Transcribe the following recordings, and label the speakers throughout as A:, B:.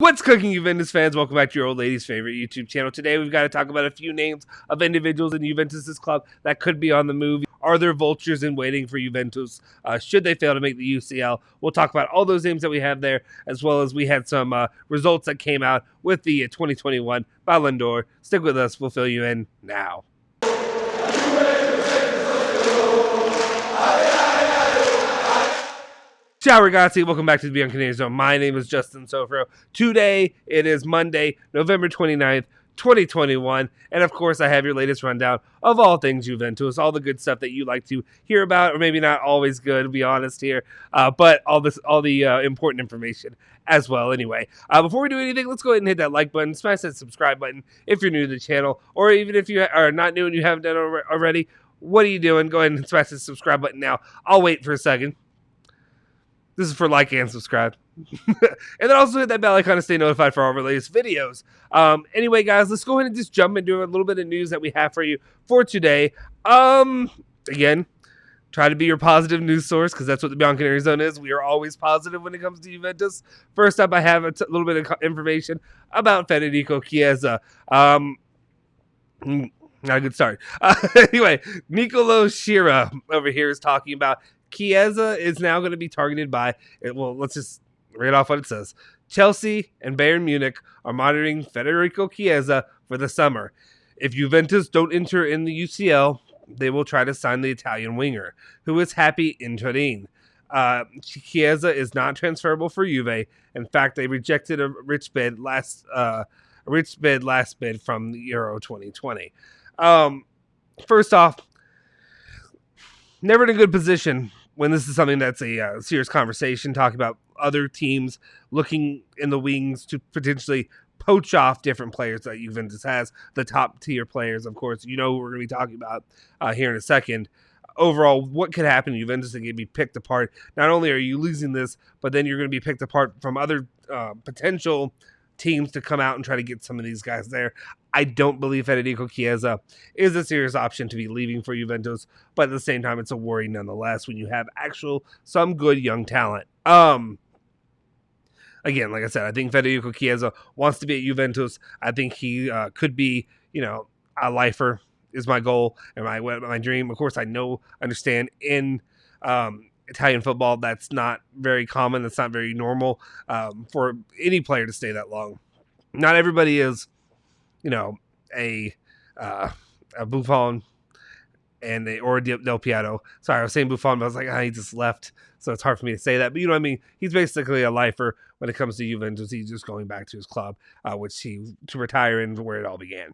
A: What's cooking, Juventus fans? Welcome back to your old lady's favorite YouTube channel. Today, we've got to talk about a few names of individuals in Juventus' club that could be on the move. Are there vultures in waiting for Juventus? Should they fail to make the UCL? We'll talk about all those names that we have there, as well as we had some results that came out with the 2021 Ballon d'Or. Stick with us. We'll fill you in now. Ciao ragazzi, welcome back to the Bianconeri Zone. My name is Justin Sofro. Today, it is Monday, November 29th, 2021. And of course, I have your latest rundown of all things Juventus, all the good stuff that you like to hear about, or maybe not always good, to be honest here, but all the important information as well anyway. Before we do anything, let's go ahead and hit that like button, smash that subscribe button if you're new to the channel, or even if you are not new and you haven't done it already, what are you doing? Go ahead and smash the subscribe button now. I'll wait for a second. This is for like and subscribe. And then also hit that bell icon to stay notified for all our latest videos. Anyway, guys, let's go ahead and just jump into a little bit of news that we have for you for today. Again, try to be your positive news source because that's what the Bianconeri Zone is. We are always positive when it comes to Juventus. First up, I have a little bit of information about Federico Chiesa. Not a good start. Anyway, Nicolo Shira over here is talking about Chiesa is now going to be targeted by, well, let's just read off what it says. Chelsea and Bayern Munich are monitoring Federico Chiesa for the summer. If Juventus don't enter in the UCL, they will try to sign the Italian winger, who is happy in Turin. Chiesa is not transferable for Juve. In fact, they rejected a rich bid last bid from the Euro 2020. First off, never in a good position when this is something that's a serious conversation, talking about other teams looking in the wings to potentially poach off different players that Juventus has, the top tier players, of course. You know who we're going to be talking about here in a second. Overall, what could happen to Juventus and be picked apart? Not only are you losing this, but then you're going to be picked apart from other potential teams to come out and try to get some of these guys there. I don't believe Federico Chiesa is a serious option to be leaving for Juventus, but at the same time, it's a worry nonetheless when you have some good young talent. Again, like I said, I think Federico Chiesa wants to be at Juventus. I think he could be, a lifer is my goal and my dream. Of course, understand in Italian football, that's not very common. That's not very normal for any player to stay that long. Not everybody is, a Buffon or Del Piero. Sorry, I was saying Buffon, but I was like, he just left, so it's hard for me to say that. But you know what I mean? He's basically a lifer when it comes to Juventus. He's just going back to his club, to retire in where it all began.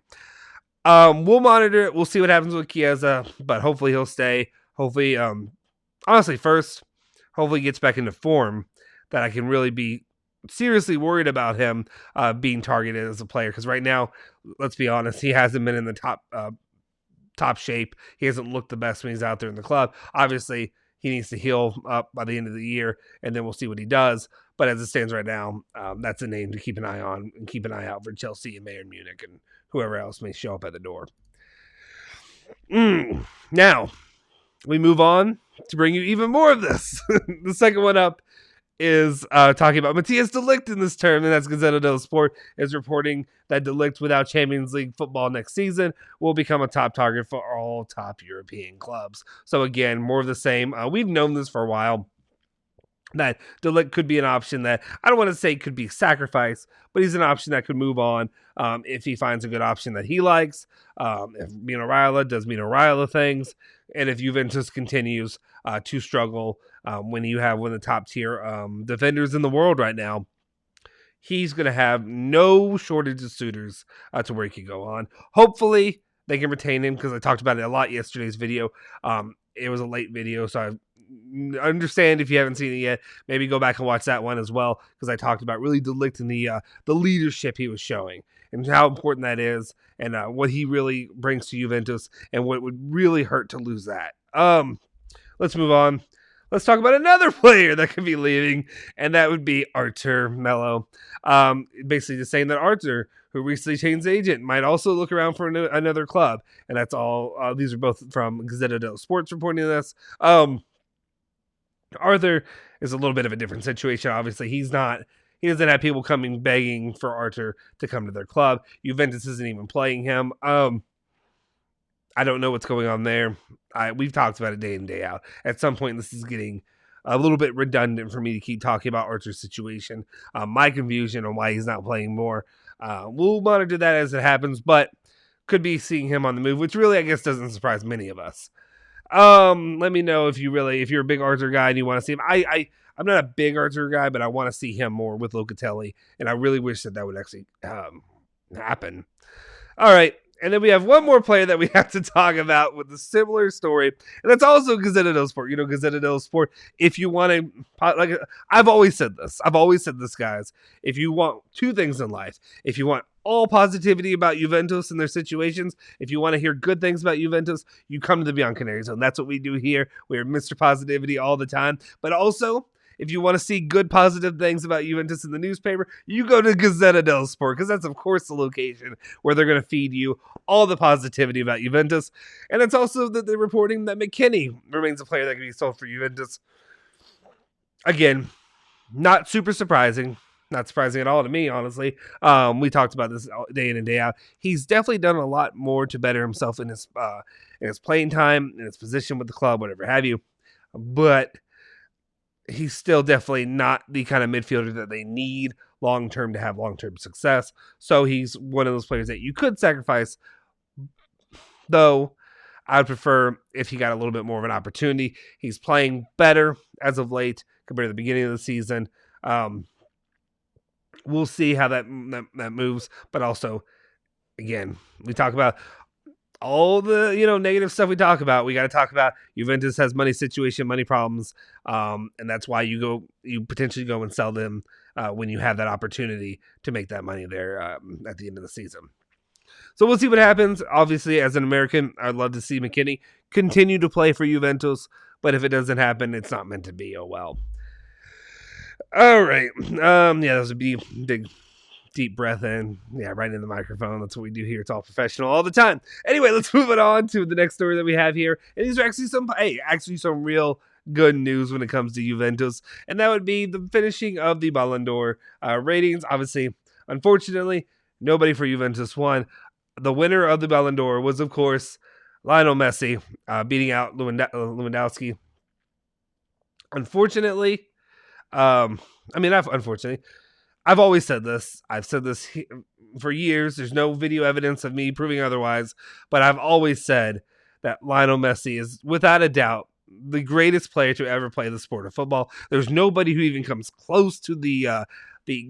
A: We'll monitor it. We'll see what happens with Chiesa, but hopefully he'll stay. Hopefully, honestly, first, hopefully he gets back into form that I can really be seriously worried about him being targeted as a player. Because right now, let's be honest, he hasn't been in the top shape. He hasn't looked the best when he's out there in the club. Obviously, he needs to heal up by the end of the year, and then we'll see what he does. But as it stands right now, that's a name to keep an eye on and keep an eye out for Chelsea and Bayern Munich and whoever else may show up at the door. Now, we move on to bring you even more of this. The second one up is talking about Matthias Delect in this term, and that's Gazzetta dello Sport is reporting that Delect, without Champions League football next season, will become a top target for all top European clubs. So again, more of the same. We've known this for a while, that Delect could be an option that I don't want to say could be sacrificed, but he's an option that could move on if he finds a good option that he likes. If Mino Raiola does Mino Raiola things, and if Juventus continues to struggle when you have one of the top tier defenders in the world right now, he's going to have no shortage of suitors to where he can go on. Hopefully, they can retain him because I talked about it a lot yesterday's video. It was a late video, so I understand if you haven't seen it yet. Maybe go back and watch that one as well, because I talked about really Ligt and the leadership he was showing and how important that is, and what he really brings to Juventus, and what would really hurt to lose that. Let's move on. Let's talk about another player that could be leaving, and that would be Artur Melo. Basically just saying that Artur, who recently changed agent, might also look around for another club, and that's all. These are both from Gazzetta dello Sport reporting this. Arthur is a little bit of a different situation. Obviously, he's not He doesn't have people coming begging for Arthur to come to their club. Juventus isn't even playing him. I don't know what's going on there. We've talked about it day in, day out. At some point, this is getting a little bit redundant for me to keep talking about Arthur's situation. My confusion on why he's not playing more. We'll monitor that as it happens, but could be seeing him on the move, which really, I guess, doesn't surprise many of us. Let me know if you're a big Arthur guy and you want to see him. I'm not a big Arthur guy, but I want to see him more with Locatelli, and I really wish that would actually happen. All right. And then we have one more player that we have to talk about with a similar story, and that's also Gazzetta dello Sport. Gazzetta dello Sport, if you want to, like, I've always said this, guys, if you want two things in life, if you want all positivity about Juventus and their situations, if you want to hear good things about Juventus, you come to the Bianconeri Zone. That's what we do here. We're Mr. Positivity all the time, but also, if you want to see good, positive things about Juventus in the newspaper, you go to Gazzetta dello Sport, because that's, of course, the location where they're going to feed you all the positivity about Juventus. And it's also that they're reporting that McKennie remains a player that can be sold for Juventus. Again, not super surprising. Not surprising at all to me, honestly. We talked about this day in and day out. He's definitely done a lot more to better himself in his playing time, in his position with the club, whatever have you. But he's still definitely not the kind of midfielder that they need long-term to have long-term success. So he's one of those players that you could sacrifice, though I would prefer if he got a little bit more of an opportunity. He's playing better as of late compared to the beginning of the season. We'll see how that moves. But also, again, we talk about all the negative stuff we talk about. We got to talk about Juventus has money situation, money problems, and that's why you potentially go and sell them when you have that opportunity to make that money there at the end of the season. So we'll see what happens. Obviously, as an American, I'd love to see McKennie continue to play for Juventus, but if it doesn't happen, it's not meant to be. Oh well. All right. That was a big deep breath in. Yeah, right in the microphone. That's what we do here. It's all professional all the time. Anyway, let's move it on to the next story that we have here. And these are actually some real good news when it comes to Juventus. And that would be the finishing of the Ballon d'Or ratings. Obviously, unfortunately, nobody for Juventus won. The winner of the Ballon d'Or was, of course, Lionel Messi, beating out Lewandowski. Unfortunately, not unfortunately, I've always said this. I've said this for years. There's no video evidence of me proving otherwise, but I've always said that Lionel Messi is, without a doubt, the greatest player to ever play the sport of football. There's nobody who even comes close to the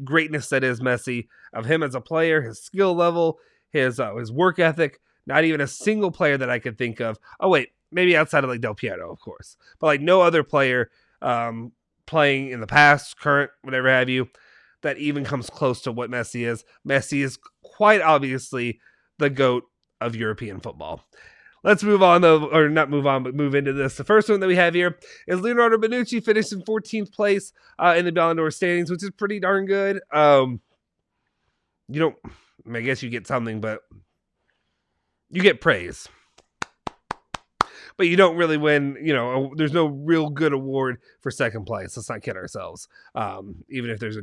A: greatness that is Messi, of him as a player, his skill level, his work ethic. Not even a single player that I could think of. Oh wait, maybe outside of like Del Piero, of course, but like no other player playing in the past, current, whatever have you, that even comes close to what Messi is. Messi is quite obviously the GOAT of European football. Let's move on, though, or not move on, but move into this. The first one that we have here is Leonardo Bonucci finished in 14th place in the Ballon d'Or standings, which is pretty darn good. I guess you get something, but you get praise. But you don't really win, there's no real good award for second place. Let's not kid ourselves. Even if there's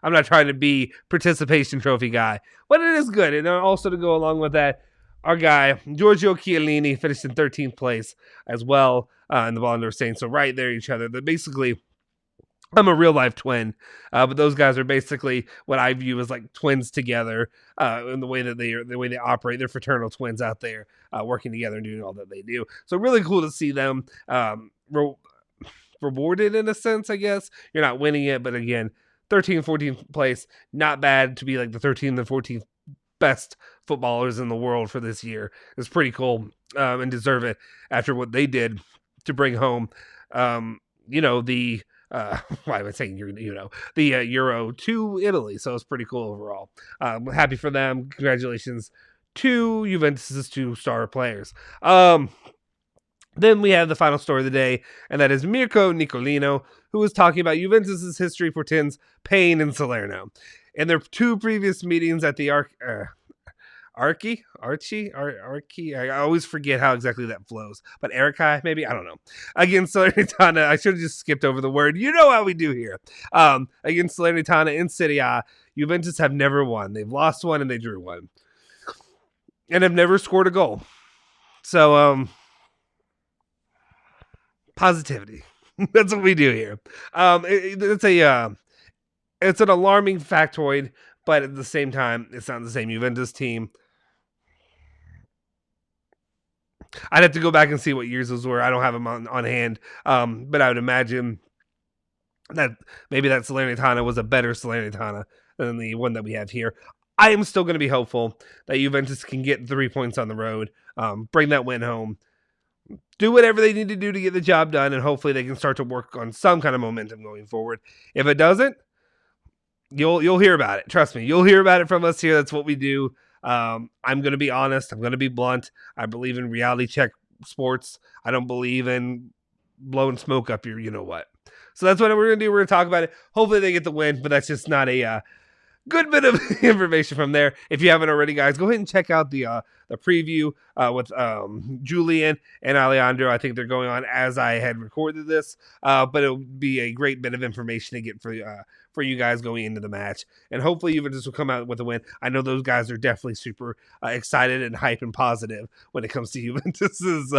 A: I'm not trying to be participation trophy guy, but it is good. And also to go along with that, our guy, Giorgio Chiellini, finished in 13th place as well in the Ballon d'Or standings. So right there, each other. They're basically, I'm a real life twin, but those guys are basically what I view as like twins together in the way that the way they operate. They're fraternal twins out there working together and doing all that they do. So really cool to see them rewarded in a sense, I guess. You're not winning it, but again, 13th, 14th place, not bad to be like the 13th and 14th best footballers in the world for this year. It's pretty cool and deserve it after what they did to bring home, the why am I saying the Euro to Italy. So it's pretty cool overall. Happy for them. Congratulations to Juventus's two star players. Then we have the final story of the day, and that is Mirko Nicolino, who was talking about Juventus's history portends pain in Salerno. In their two previous meetings at the Archie. I always forget how exactly that flows. But Erikai, maybe? I don't know. Against Salernitana, I should have just skipped over the word. You know how we do here. Against Salernitana in Serie A, Juventus have never won. They've lost one and they drew one. And have never scored a goal. So, positivity. That's what we do here. It's an alarming factoid, but at the same time, it's not the same Juventus team. I'd have to go back and see what years those were. I don't have them on hand, but I would imagine that maybe that Salernitana was a better Salernitana than the one that we have here. I am still going to be hopeful that Juventus can get 3 points on the road, bring that win home, do whatever they need to do to get the job done, and hopefully they can start to work on some kind of momentum going forward. If it doesn't, you'll hear about it. Trust me, you'll hear about it from us here. That's what we do. I'm going to be honest. I'm going to be blunt. I believe in reality check sports. I don't believe in blowing smoke up your you-know-what. So that's what we're going to do. We're going to talk about it. Hopefully they get the win, but that's just not a good bit of information from there. If you haven't already, guys, go ahead and check out the preview with Julian and Alejandro. I think they're going on as I had recorded this, but it'll be a great bit of information to get for you guys going into the match. And hopefully Juventus will come out with a win. I know those guys are definitely super excited and hype and positive when it comes to Juventus's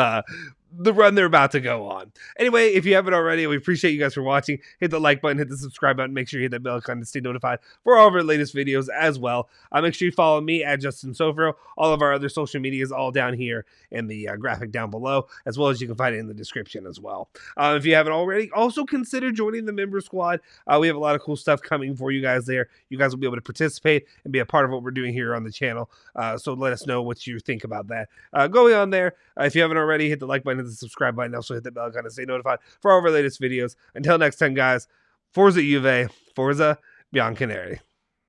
A: the run they're about to go on. Anyway, if you haven't already, we appreciate you guys for watching. Hit the like button, hit the subscribe button, make sure you hit that bell icon to stay notified for all of our latest videos as well. Make sure you follow me at Justin Sofro. All of our other social media is all down here in the graphic down below, as well as you can find it in the description as well. If you haven't already, also consider joining the member squad. We have a lot of cool stuff coming for you guys there. You guys will be able to participate and be a part of what we're doing here on the channel. So let us know what you think about that. Going on there, if you haven't already, hit the like button, hit the subscribe button, also hit the bell icon to stay notified for all of our latest videos. Until next time, guys, Forza Juve, Forza Bianconeri.